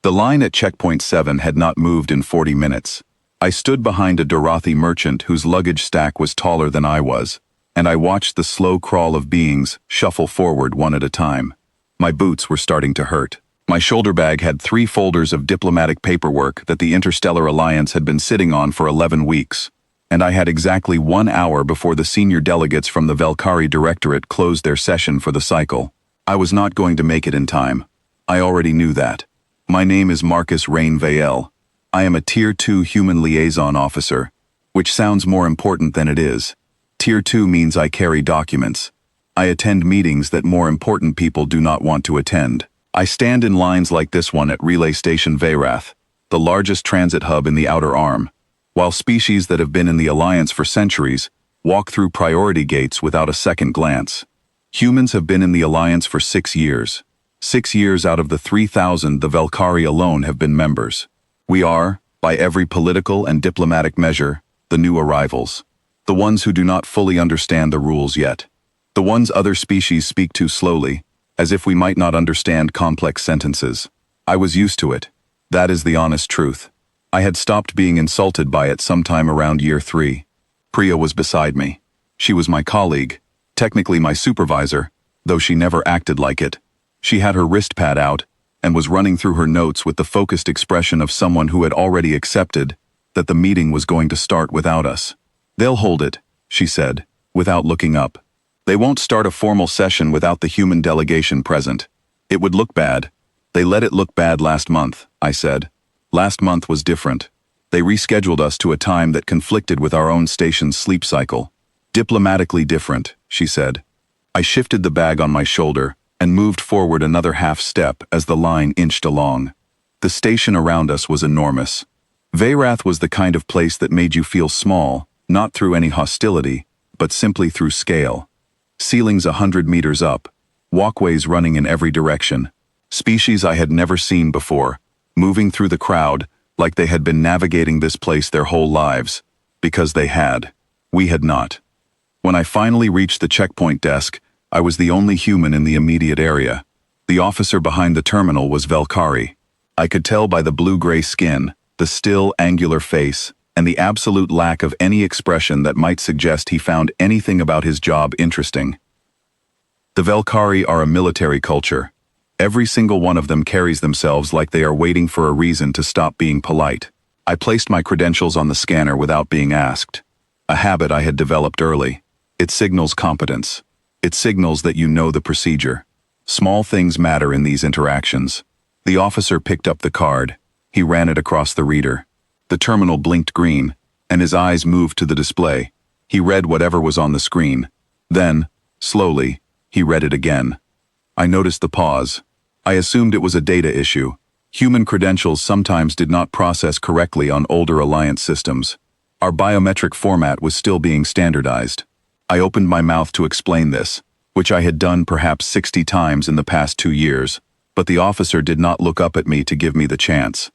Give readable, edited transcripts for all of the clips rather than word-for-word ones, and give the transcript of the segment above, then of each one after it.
The line at Checkpoint 7 had not moved in 40 minutes. I stood behind a Dorothy merchant whose luggage stack was taller than I was, and I watched the slow crawl of beings shuffle forward one at a time. My boots were starting to hurt. My shoulder bag had 3 folders of diplomatic paperwork that the Interstellar Alliance had been sitting on for 11 weeks, and I had exactly 1 hour before the senior delegates from the Vel'khari Directorate closed their session for the cycle. I was not going to make it in time. I already knew that. My name is Marcus Rain-Vael. I am a Tier 2 Human Liaison Officer, which sounds more important than it is. Tier 2 means I carry documents. I attend meetings that more important people do not want to attend. I stand in lines like this one at Relay Station Veyrath, the largest transit hub in the Outer Arm, while species that have been in the Alliance for centuries walk through priority gates without a second glance. Humans have been in the Alliance for 6 years. 6 years out of the 3,000 the Vel'khari alone have been members. We are, by every political and diplomatic measure, the new arrivals. The ones who do not fully understand the rules yet. The ones other species speak too slowly, as if we might not understand complex sentences. I was used to it. That is the honest truth. I had stopped being insulted by it sometime around year 3. Priya was beside me. She was my colleague, technically my supervisor, though she never acted like it. She had her wrist pad out and was running through her notes with the focused expression of someone who had already accepted that the meeting was going to start without us. "They'll hold it," she said, without looking up. "They won't start a formal session without the human delegation present. It would look bad. They let it look bad last month," I said. "Last month was different. They rescheduled us to a time that conflicted with our own station's sleep cycle. Diplomatically different," she said. I shifted the bag on my shoulder and moved forward another half step as the line inched along. The station around us was enormous. Veyrath was the kind of place that made you feel small, not through any hostility, but simply through scale. Ceilings 100 meters up, walkways running in every direction, species I had never seen before, moving through the crowd like they had been navigating this place their whole lives, because they had. We had not. When I finally reached the checkpoint desk, I was the only human in the immediate area. The officer behind the terminal was Vel'khari. I could tell by the blue-gray skin, the still, angular face, and the absolute lack of any expression that might suggest he found anything about his job interesting. The Vel'khari are a military culture. Every single one of them carries themselves like they are waiting for a reason to stop being polite. I placed my credentials on the scanner without being asked. A habit I had developed early. It signals competence. It signals that you know the procedure. Small things matter in these interactions. The officer picked up the card. He ran it across the reader. The terminal blinked green, and his eyes moved to the display. He read whatever was on the screen. Then, slowly, he read it again. I noticed the pause. I assumed it was a data issue. Human credentials sometimes did not process correctly on older Alliance systems. Our biometric format was still being standardized. I opened my mouth to explain this, which I had done perhaps 60 times in the past 2 years, but the officer did not look up at me to give me the chance.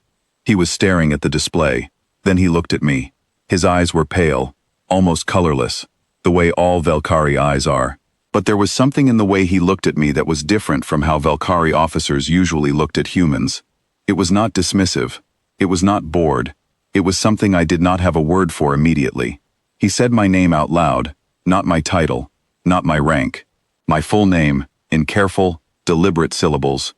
He was staring at the display. Then he looked at me. His eyes were pale, almost colorless, the way all Vel'khari eyes are. But there was something in the way he looked at me that was different from how Vel'khari officers usually looked at humans. It was not dismissive. It was not bored. It was something I did not have a word for immediately. He said my name out loud, not my title, not my rank. My full name, in careful, deliberate syllables.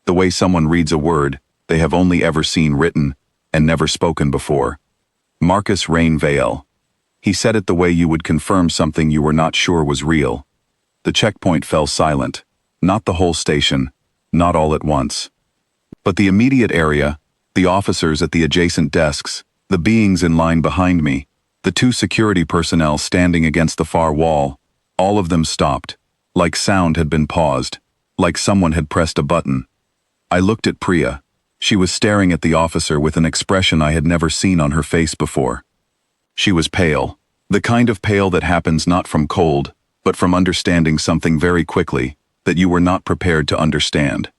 The way someone reads a word they have only ever seen written and never spoken before. Marcus Rain-Vael. He said it the way you would confirm something you were not sure was real. The checkpoint fell silent. Not the whole station, not all at once. But the immediate area, the officers at the adjacent desks, the beings in line behind me, the 2 security personnel standing against the far wall, all of them stopped, like sound had been paused, like someone had pressed a button. I looked at Priya. She was staring at the officer with an expression I had never seen on her face before. She was pale, the kind of pale that happens not from cold, but from understanding something very quickly that you were not prepared to understand.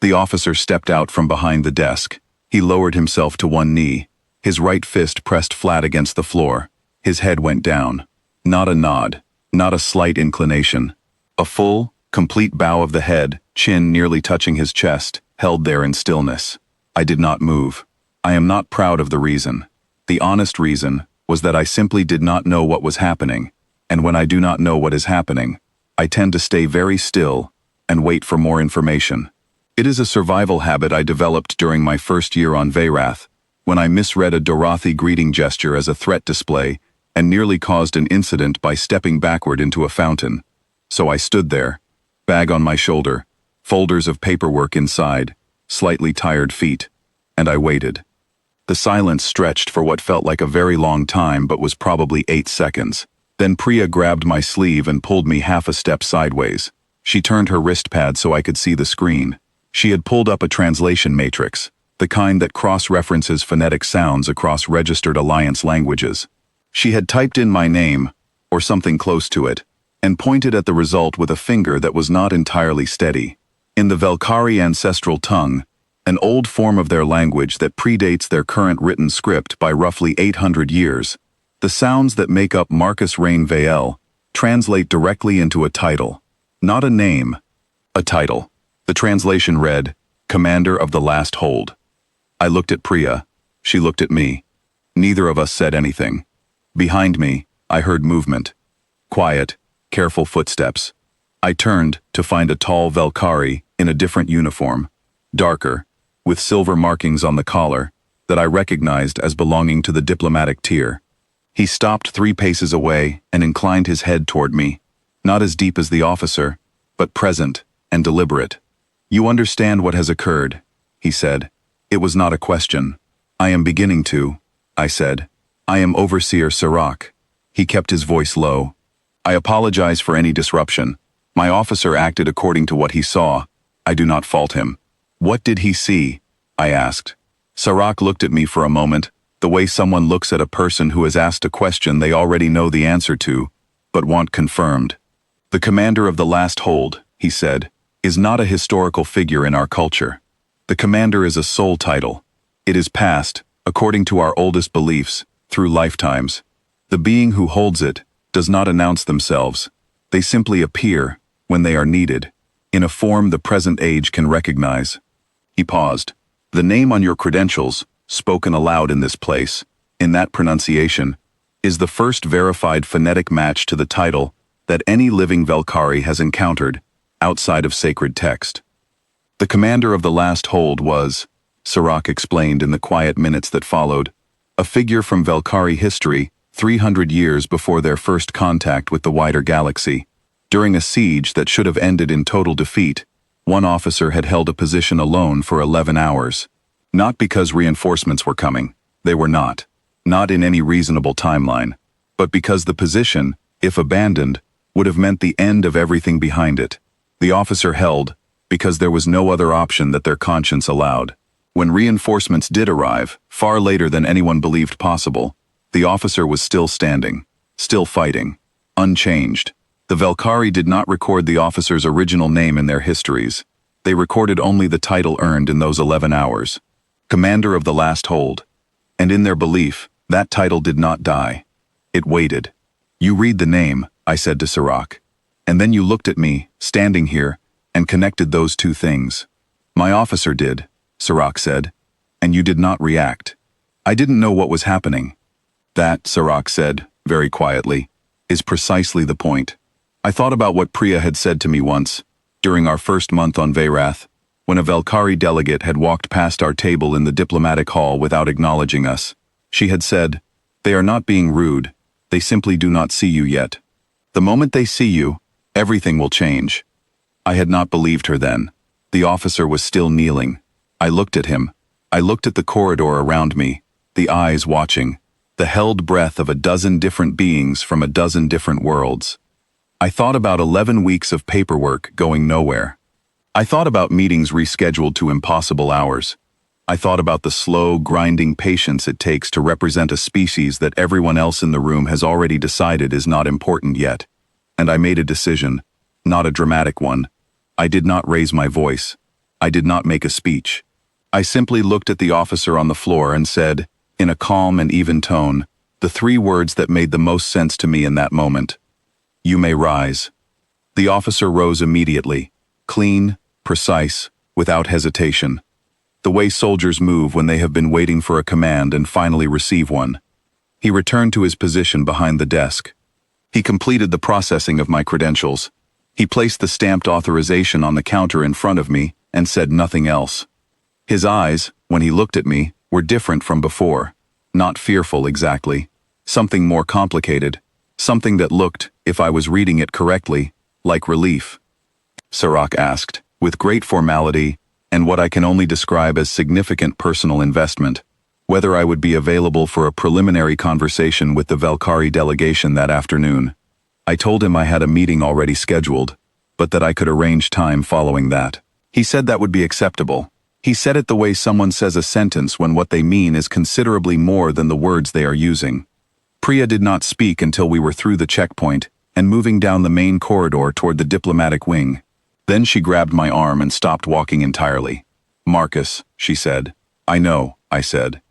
The officer stepped out from behind the desk. He lowered himself to one knee, his right fist pressed flat against the floor. His head went down. Not a nod, not a slight inclination. A full, complete bow of the head, chin nearly touching his chest, held there in stillness. I did not move. I am not proud of the reason. The honest reason was that I simply did not know what was happening, and when I do not know what is happening, I tend to stay very still and wait for more information. It is a survival habit I developed during my first year on Veyrath, when I misread a Dorothy greeting gesture as a threat display and nearly caused an incident by stepping backward into a fountain. So I stood there, bag on my shoulder, folders of paperwork inside, slightly tired feet, and I waited. The silence stretched for what felt like a very long time but was probably 8 seconds. Then Priya grabbed my sleeve and pulled me half a step sideways. She turned her wrist pad so I could see the screen. She had pulled up a translation matrix, the kind that cross-references phonetic sounds across registered Alliance languages. She had typed in my name, or something close to it, and pointed at the result with a finger that was not entirely steady. In the Vel'khari ancestral tongue, an old form of their language that predates their current written script by roughly 800 years, the sounds that make up Marcus Reign Ve'el translate directly into a title. Not a name, a title. The translation read, Commander of the Last Hold. I looked at Priya. She looked at me. Neither of us said anything. Behind me, I heard movement. Quiet, careful footsteps. I turned to find a tall vel'khari in a different uniform, darker, with silver markings on the collar, that I recognized as belonging to the diplomatic tier. He stopped 3 paces away and inclined his head toward me, not as deep as the officer, but present and deliberate. You understand what has occurred, he said. It was not a question. I am beginning to, I said. I am Overseer Sirach. He kept his voice low. I apologize for any disruption. My officer acted according to what he saw. I do not fault him. What did he see? I asked. Sirach looked at me for a moment, the way someone looks at a person who has asked a question they already know the answer to, but want confirmed. The commander of the last hold, he said, is not a historical figure in our culture. The commander is a soul title. It is passed, according to our oldest beliefs, through lifetimes. The being who holds it does not announce themselves. They simply appear when they are needed, in a form the present age can recognize. He paused. The name on your credentials, spoken aloud in this place, in that pronunciation, is the first verified phonetic match to the title that any living vel'khari has encountered outside of sacred text. The commander of the last hold was, Sirach explained in the quiet minutes that followed, a figure from vel'khari history 300 years before their first contact with the wider galaxy. During a siege that should have ended in total defeat, one officer had held a position alone for 11 hours. Not because reinforcements were coming. They were not. Not in any reasonable timeline. But because the position, if abandoned, would have meant the end of everything behind it. The officer held because there was no other option that their conscience allowed. When reinforcements did arrive, far later than anyone believed possible, the officer was still standing, still fighting, unchanged. The vel'khari did not record the officer's original name in their histories. They recorded only the title earned in those 11 hours. Commander of the last hold. And in their belief, that title did not die. It waited. You read the name, I said to Sirach. And then you looked at me, standing here, and connected those two things. My officer did, Sirach said. And you did not react. I didn't know what was happening. That, Sirach said, very quietly, is precisely the point. I thought about what Priya had said to me once, during our first month on Veyrath, when a vel'khari delegate had walked past our table in the diplomatic hall without acknowledging us. She had said, "They are not being rude, they simply do not see you yet. The moment they see you, everything will change." I had not believed her then. The officer was still kneeling. I looked at him. I looked at the corridor around me, the eyes watching, the held breath of a dozen different beings from a dozen different worlds. I thought about 11 weeks of paperwork going nowhere. I thought about meetings rescheduled to impossible hours. I thought about the slow, grinding patience it takes to represent a species that everyone else in the room has already decided is not important yet. And I made a decision, not a dramatic one. I did not raise my voice. I did not make a speech. I simply looked at the officer on the floor and said, in a calm and even tone, the 3 words that made the most sense to me in that moment. You may rise. The officer rose immediately, clean, precise, without hesitation. the way soldiers move when they have been waiting for a command and finally receive one. He returned to his position behind the desk. He completed the processing of my credentials. He placed the stamped authorization on the counter in front of me and said nothing else. His eyes, when he looked at me, were different from before. Not fearful exactly. Something more complicated. Something that looked, if I was reading it correctly, like relief. Sirach asked, with great formality, and what I can only describe as significant personal investment, whether I would be available for a preliminary conversation with the Vel'khari delegation that afternoon. I told him I had a meeting already scheduled, but that I could arrange time following that. He said that would be acceptable. He said it the way someone says a sentence when what they mean is considerably more than the words they are using. Priya did not speak until we were through the checkpoint and moving down the main corridor toward the diplomatic wing. Then she grabbed my arm and stopped walking entirely. "Marcus," she said. "I know," I said.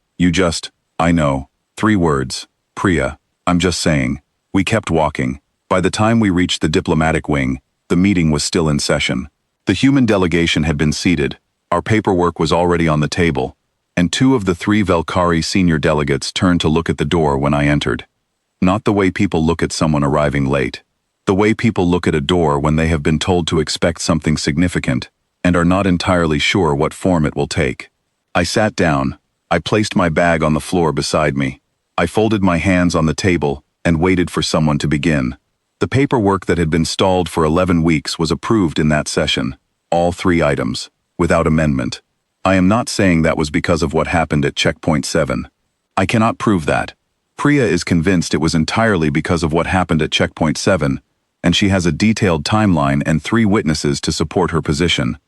I know. 3 words. "Priya, I'm just saying." We kept walking. By the time we reached the diplomatic wing, the meeting was still in session. The human delegation had been seated, our paperwork was already on the table, and 2 of the 3 vel'khari senior delegates turned to look at the door when I entered. Not the way people look at someone arriving late. The way people look at a door when they have been told to expect something significant, and are not entirely sure what form it will take. I sat down. I placed my bag on the floor beside me. I folded my hands on the table and waited for someone to begin. The paperwork that had been stalled for 11 weeks was approved in that session. All 3 items, without amendment. I am not saying that was because of what happened at Checkpoint 7. I cannot prove that. Priya is convinced it was entirely because of what happened at Checkpoint 7, and she has a detailed timeline and 3 witnesses to support her position.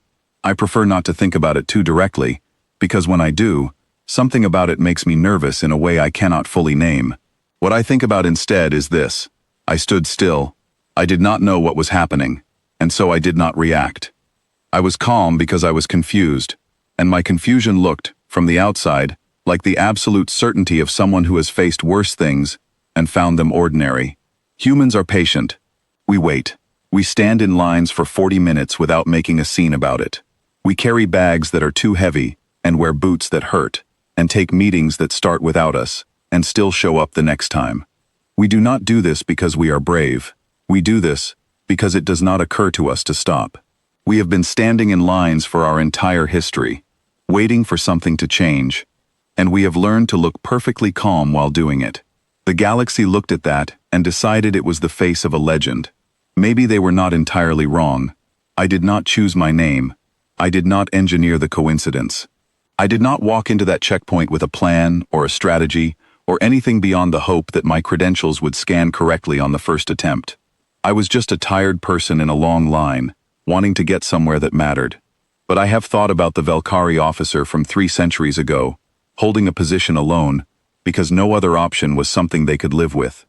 I prefer not to think about it too directly, because when I do, something about it makes me nervous in a way I cannot fully name. What I think about instead is this. I stood still. I did not know what was happening, and so I did not react. I was calm because I was confused, and my confusion looked, from the outside, like the absolute certainty of someone who has faced worse things and found them ordinary. Humans are patient. We wait. We stand in lines for 40 minutes without making a scene about it. We carry bags that are too heavy and wear boots that hurt, and take meetings that start without us, and still show up the next time. We do not do this because we are brave. We do this because it does not occur to us to stop. We have been standing in lines for our entire history, waiting for something to change, and we have learned to look perfectly calm while doing it. The galaxy looked at that and decided it was the face of a legend. Maybe they were not entirely wrong. I did not choose my name. I did not engineer the coincidence. I did not walk into that checkpoint with a plan or a strategy or anything beyond the hope that my credentials would scan correctly on the first attempt. I was just a tired person in a long line, wanting to get somewhere that mattered. But I have thought about the vel'khari officer from 3 centuries ago, holding a position alone, because no other option was something they could live with.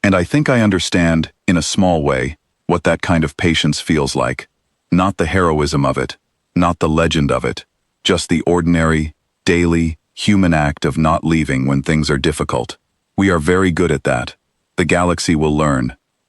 And I think I understand, in a small way, what that kind of patience feels like. Not the heroism of it, not the legend of it, just the ordinary, daily, human act of not leaving when things are difficult. We are very good at that. The galaxy will learn.